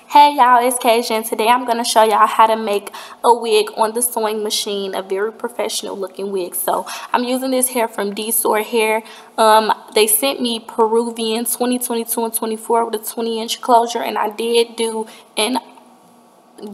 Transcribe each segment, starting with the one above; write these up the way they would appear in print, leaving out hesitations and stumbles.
Hey y'all, it's Kasia, and today I'm going to show y'all how to make a wig on the sewing machine, a very professional looking wig. So I'm using this hair from DSoar hair. They sent me Peruvian 2022 and 24 with a 20-inch closure, and I did do an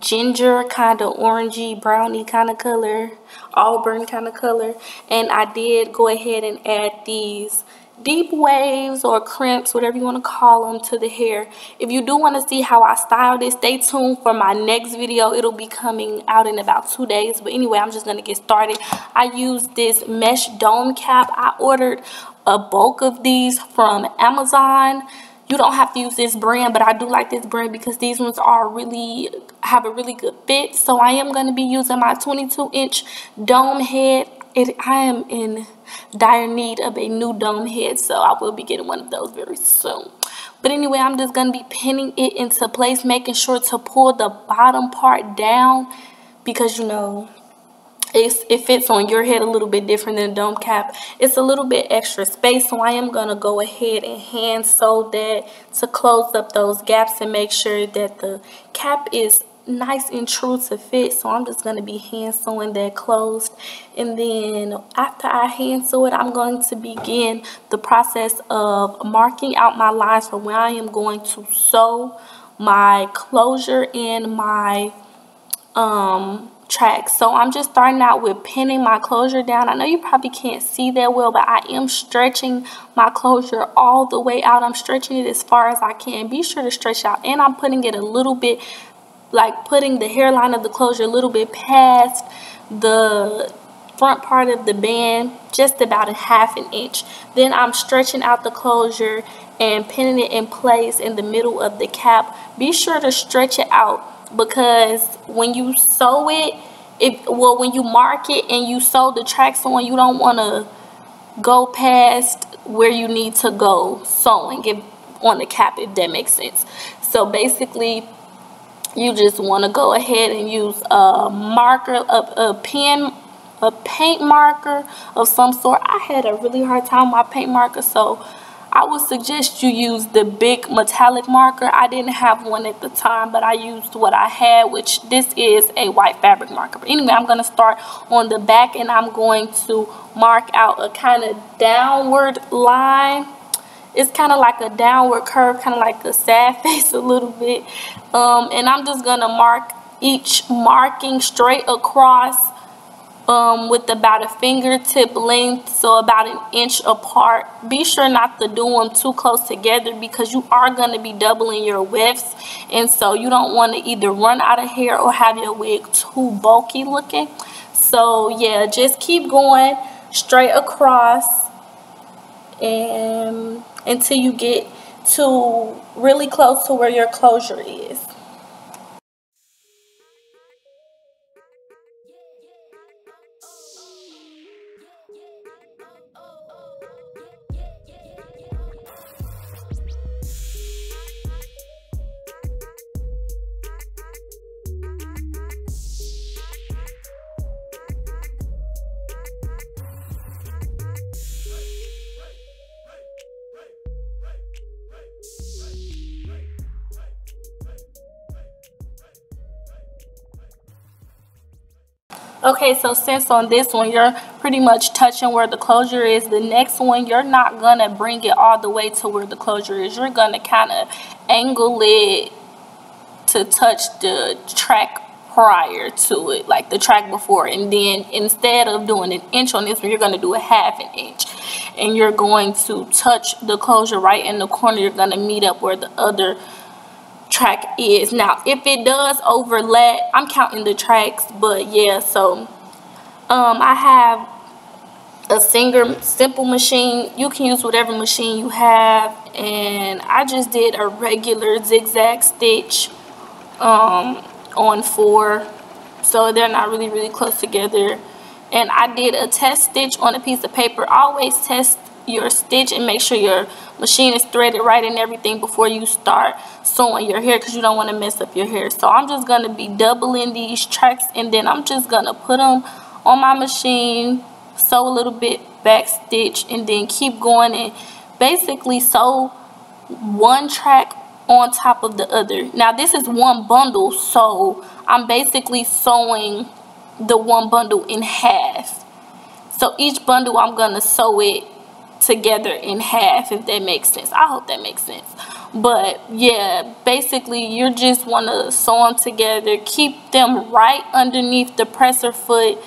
ginger kind of orangey brownie kind of color, auburn kind of color, and I did go ahead and add these deep waves or crimps, whatever you want to call them, to the hair. If you do want to see how I style this, stay tuned for my next video. It'll be coming out in about 2 days. But anyway, I'm just going to get started. I used this mesh dome cap. I ordered a bulk of these from Amazon. You don't have to use this brand, but I do like this brand because these ones have a really good fit. So I am going to be using my 22-inch dome head. I am in dire need of a new dome head, so I will be getting one of those very soon. But anyway, I'm just going to be pinning it into place, making sure to pull the bottom part down because, you know, it fits on your head a little bit different than a dome cap. It's a little bit extra space, so I am going to go ahead and hand sew that to close up those gaps and make sure that the cap is nice and true to fit. So I'm just going to be hand sewing that closed, and then after I hand sew it, I'm going to begin the process of marking out my lines for where I am going to sew my closure and my tracks. So I'm just starting out with pinning my closure down. I know you probably can't see that well, but I am stretching my closure all the way out. I'm stretching it as far as I can. Be sure to stretch out, and I'm putting it a little bit, like putting the hairline of the closure a little bit past the front part of the band, just about a ½ an inch. Then I'm stretching out the closure and pinning it in place in the middle of the cap. Be sure to stretch it out, because when you sew it, when you mark it and you sew the tracks on, you don't want to go past where you need to go sewing it on the cap, if that makes sense. So basically, you just want to go ahead and use a marker, a paint marker of some sort. I had a really hard time with my paint marker, so I would suggest you use the big metallic marker. I didn't have one at the time, but I used what I had, which this is a white fabric marker. But anyway, I'm going to start on the back, and I'm going to mark out a kind of downward line. It's kind of like a downward curve, kind of like a sad face a little bit. And I'm just going to mark each marking straight across with about a fingertip length, so about an inch apart. Be sure not to do them too close together because you are going to be doubling your widths, and so you don't want to either run out of hair or have your wig too bulky looking. So yeah, just keep going straight across and until you get to really close to where your closure is. Okay, so since on this one you're pretty much touching where the closure is, the next one you're not gonna bring it all the way to where the closure is. You're gonna kind of angle it to touch the track prior to it, like the track before, and then instead of doing an inch on this one, you're gonna do a ½ an inch, and you're going to touch the closure right in the corner. You're gonna meet up where the other track is. Now if it does overlap, I'm counting the tracks, but yeah. So I have a simple machine. You can use whatever machine you have, and I just did a regular zigzag stitch on 4, so they're not really close together. And I did a test stitch on a piece of paper. Always test your stitch and make sure your machine is threaded right and everything before you start sewing your hair, because you don't want to mess up your hair. So I'm just going to be doubling these tracks, and then I'm just going to put them on my machine, sew a little bit, back stitch, and then keep going and basically sew one track on top of the other. Now this is one bundle, so I'm basically sewing the one bundle in half. So each bundle I'm gonna sew it together in half, if that makes sense. I hope that makes sense. But yeah, basically you just want to sew them together, keep them right underneath the presser foot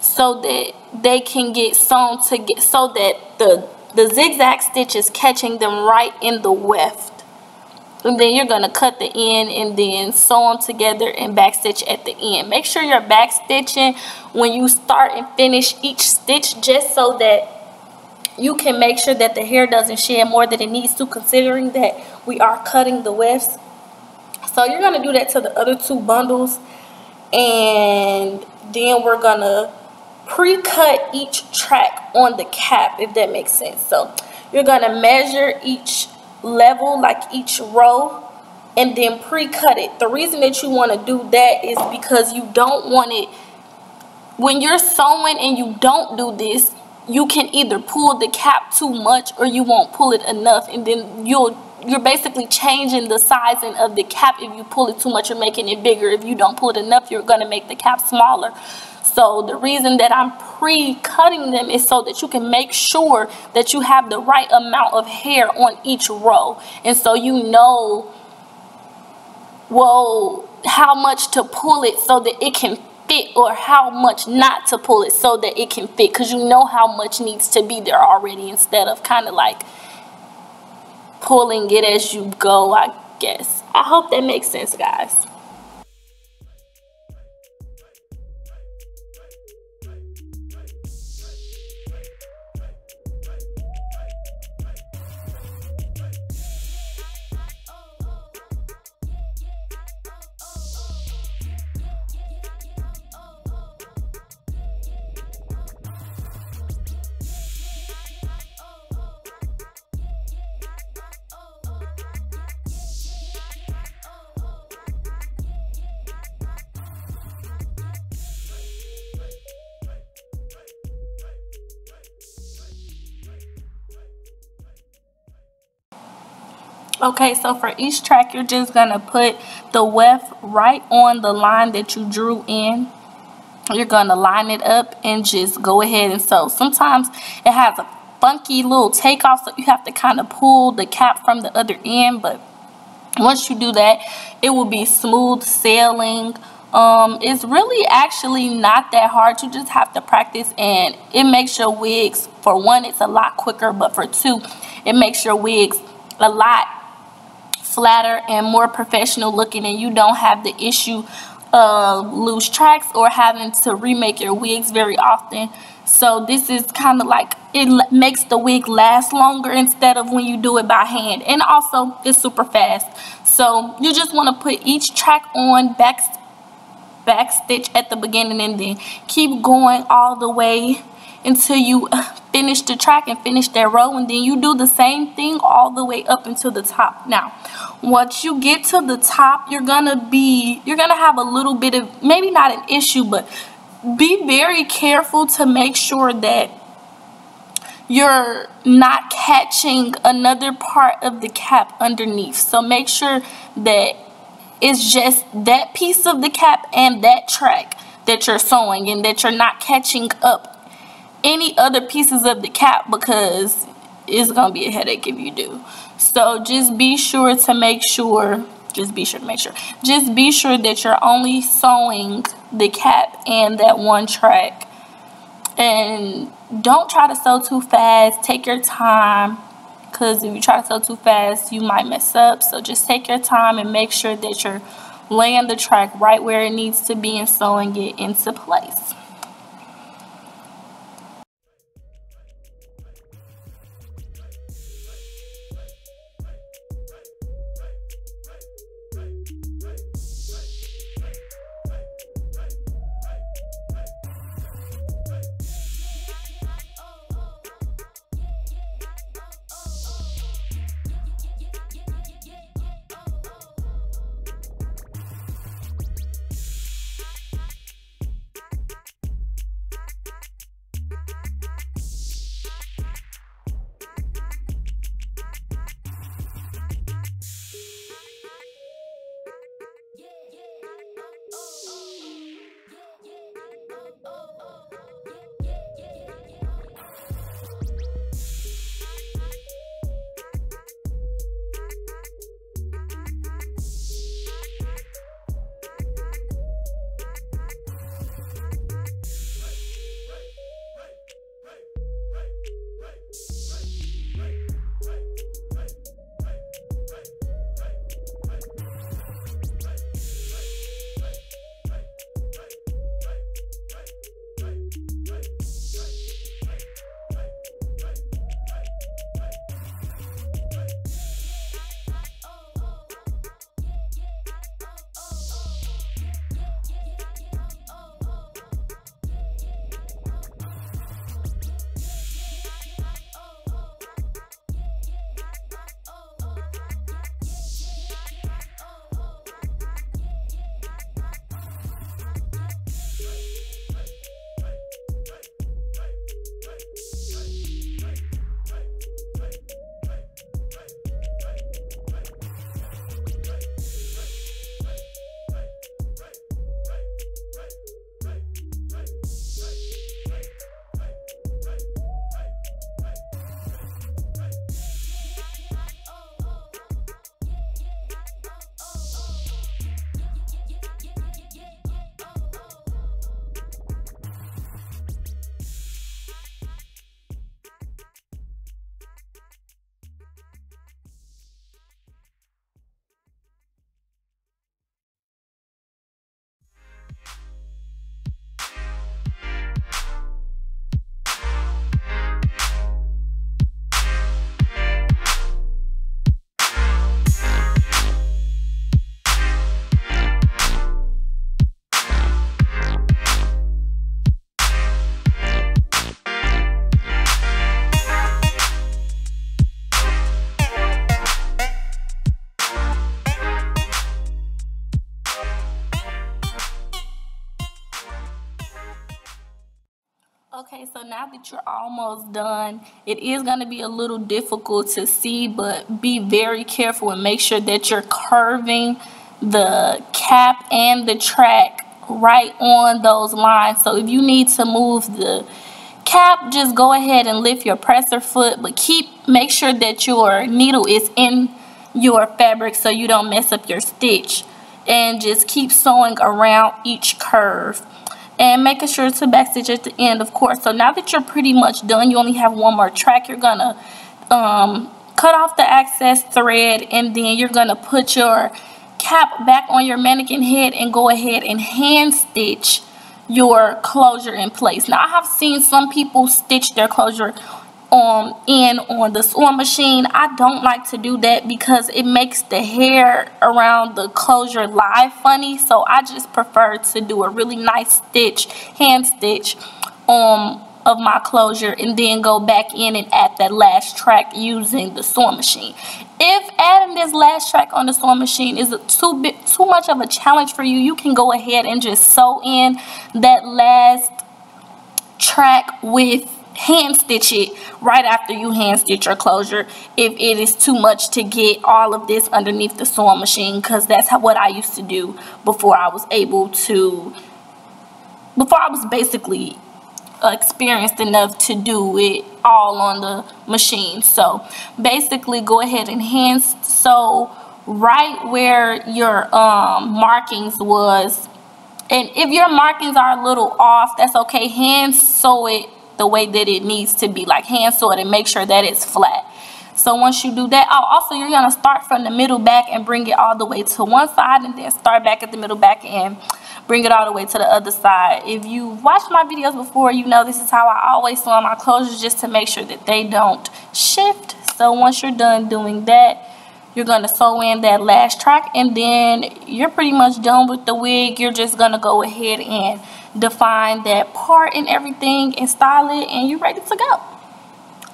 so that they can get sewn together, so that the zigzag stitch is catching them right in the weft. And then you're going to cut the end and then sew them together and back stitch at the end. Make sure you're back stitching when you start and finish each stitch, just so that you can make sure that the hair doesn't shed more than it needs to, considering that we are cutting the wefts. So you're going to do that to the other two bundles, and then we're going to pre-cut each track on the cap, if that makes sense. So you're going to measure each level, like each row, and then pre-cut it. The reason that you want to do that is because you don't want it, when you're sewing and you don't do this, you can either pull the cap too much or you won't pull it enough, and then you're basically changing the sizing of the cap. If you pull it too much, you're making it bigger. If you don't pull it enough, you're going to make the cap smaller. So the reason that I'm pre-cutting them is so that you can make sure that you have the right amount of hair on each row, and so you know, well, how much to pull it so that it can fit, or how much not to pull it so that it can fit, because you know how much needs to be there already, instead of kind of like pulling it as you go, I guess. I hope that makes sense, guys. Okay, so for each track, you're just going to put the weft right on the line that you drew in. You're going to line it up and just go ahead and sew. Sometimes it has a funky little takeoff, so you have to kind of pull the cap from the other end. But once you do that, it will be smooth sailing. It's really actually not that hard. You just have to practice, and it makes your wigs, for one, it's a lot quicker, but for two, it makes your wigs a lot flatter and more professional looking, and you don't have the issue of loose tracks or having to remake your wigs very often. So this is kind of like, it makes the wig last longer instead of when you do it by hand, and also it's super fast. So you just want to put each track on, back stitch at the beginning, and then keep going all the way until you finish the track and finish that row, and then you do the same thing all the way up until the top. Now once you get to the top, you're gonna have a little bit of, maybe not an issue, but be very careful to make sure that you're not catching another part of the cap underneath. So make sure that it's just that piece of the cap and that track that you're sewing, and that you're not catching up any other pieces of the cap, because it's gonna be a headache if you do. So just be sure that you're only sewing the cap and that one track, and don't try to sew too fast. Take your time, because if you try to sew too fast, you might mess up. So just take your time and make sure that you're laying the track right where it needs to be and sewing it into place. Okay, so now that you're almost done, it is going to be a little difficult to see, but be very careful and make sure that you're curving the cap and the track right on those lines. So if you need to move the cap, just go ahead and lift your presser foot, but make sure that your needle is in your fabric so you don't mess up your stitch, and just keep sewing around each curve and making sure to backstitch at the end, of course. So now that you're pretty much done, you only have one more track. You're gonna cut off the excess thread, and then you're gonna put your cap back on your mannequin head and go ahead and hand stitch your closure in place. Now I have seen some people stitch their closure on the sewing machine. I don't like to do that because it makes the hair around the closure lie funny, so I just prefer to do a really nice hand stitch of my closure, and then go back in and add that last track using the sewing machine. If adding this last track on the sewing machine is too much of a challenge for you, you can go ahead and just sew in that last track with hand stitch it right after you hand stitch your closure if it is too much to get all of this underneath the sewing machine, because that's what I used to do before I was basically experienced enough to do it all on the machine. So basically go ahead and hand sew right where your markings was, and if your markings are a little off, that's okay. Hand sew it the way that it needs to be, like hand sew it and make sure that it's flat. So once you do that, also you're gonna start from the middle back and bring it all the way to one side, and then start back at the middle back and bring it all the way to the other side. If you watched my videos before, you know this is how I always sew my closures, just to make sure that they don't shift. So once you're done doing that, you're gonna sew in that last track, and then you're pretty much done with the wig. You're just gonna go ahead and define that part and everything and style it, and you're ready to go.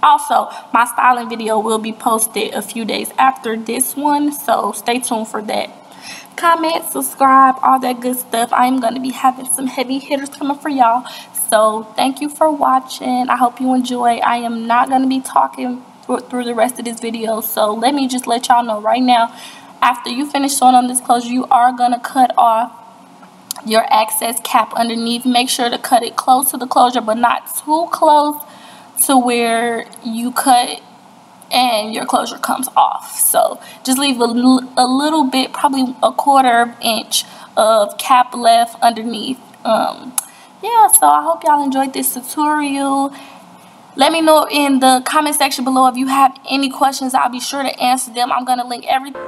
Also, my styling video will be posted a few days after this one, so stay tuned for that. Comment, subscribe, all that good stuff. I'm going to be having some heavy hitters coming for y'all. So thank you for watching. I hope you enjoy. I am not going to be talking through the rest of this video, so let me just let y'all know right now, after you finish sewing on this closure, you are going to cut off your excess cap underneath. Make sure to cut it close to the closure, but not too close to where you cut and your closure comes off. So just leave a little bit, probably a 1/4 inch of cap left underneath. Yeah, so I hope y'all enjoyed this tutorial. Let me know in the comment section below if you have any questions. I'll be sure to answer them. I'm gonna link everything